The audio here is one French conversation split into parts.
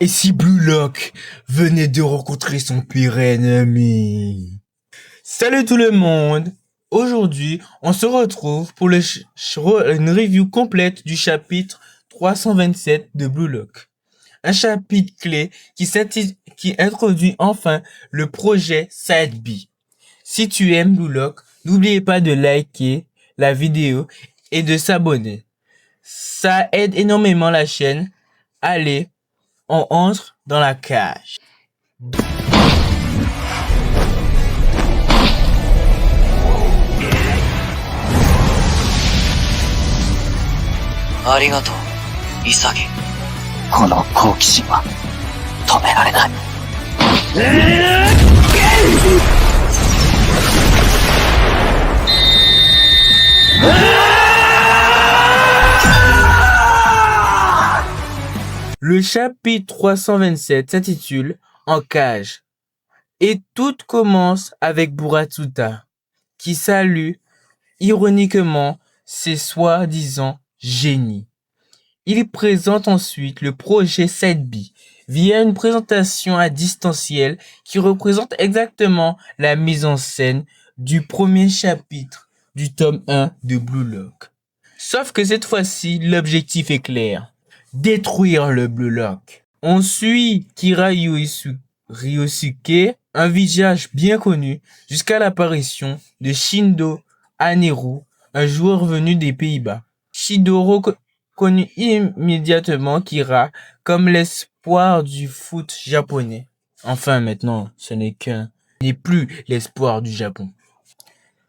Et si Blue Lock venait de rencontrer son pire ennemi? Salut tout le monde! Aujourd'hui, on se retrouve pour une review complète du chapitre 327 de Blue Lock. Un chapitre clé qui introduit enfin le projet Side B. Si tu aimes Blue Lock, n'oubliez pas de liker la vidéo et de s'abonner. Ça aide énormément la chaîne. Allez, on entre dans la cage. Arigato, Isagi. この好奇心は止められない。Le chapitre 327 s'intitule En cage. Et tout commence avec Buratsuta, qui salue ironiquement ses soi-disant génies. Il présente ensuite le projet Side B via une présentation à distanciel qui représente exactement la mise en scène du premier chapitre du tome 1 de Blue Lock. Sauf que cette fois-ci, l'objectif est clair. Détruire le Blue Lock. On suit Kira Ryosuke, un visage bien connu, jusqu'à l'apparition de Shindo Aneru, un joueur venu des Pays-Bas. Shindo reconnut immédiatement Kira comme l'espoir du foot japonais. Enfin, maintenant, ce n'est plus l'espoir du Japon.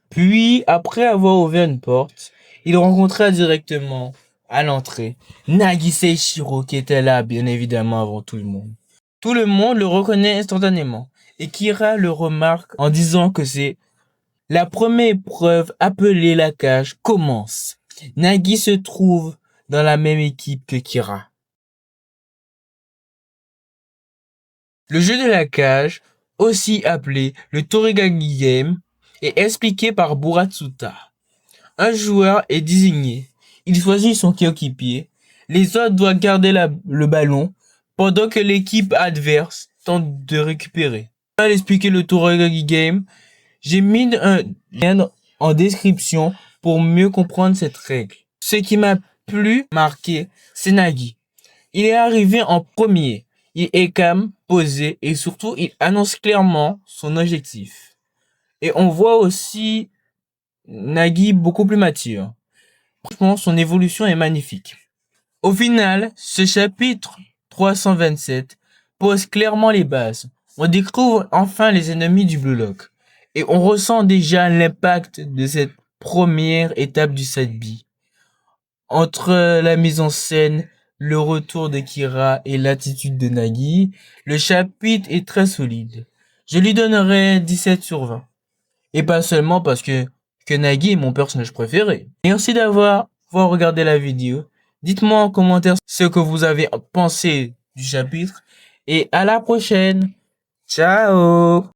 Puis, après avoir ouvert une porte, il rencontra directement à l'entrée Nagise Ichiro qui était là, bien évidemment, avant tout le monde. Tout le monde le reconnaît instantanément et Kira le remarque en disant que c'est la première épreuve appelée la cage commence. Nagi se trouve dans la même équipe que Kira. Le jeu de la cage, aussi appelé le Torigagi Game, est expliqué par Buratsuta. Un joueur est désigné. Il choisit son coéquipier. Les autres doivent garder le ballon pendant que l'équipe adverse tente de récupérer. Pour expliquer le Torigagi Game, j'ai mis un lien en description pour mieux comprendre cette règle. Ce qui m'a plus marqué, c'est Nagi. Il est arrivé en premier. Il est calme, posé et surtout il annonce clairement son objectif. Et on voit aussi Nagi beaucoup plus mature. Franchement, son évolution est magnifique. Au final, ce chapitre 327 pose clairement les bases. On découvre enfin les ennemis du Blue Lock. Et on ressent déjà l'impact de cette première étape du Side B. Entre la mise en scène, le retour de Kira et l'attitude de Nagi, le chapitre est très solide. Je lui donnerai 17 sur 20. Et pas seulement parce que Nagi est mon personnage préféré. Merci d'avoir regardé la vidéo. Dites-moi en commentaire ce que vous avez pensé du chapitre. Et à la prochaine. Ciao!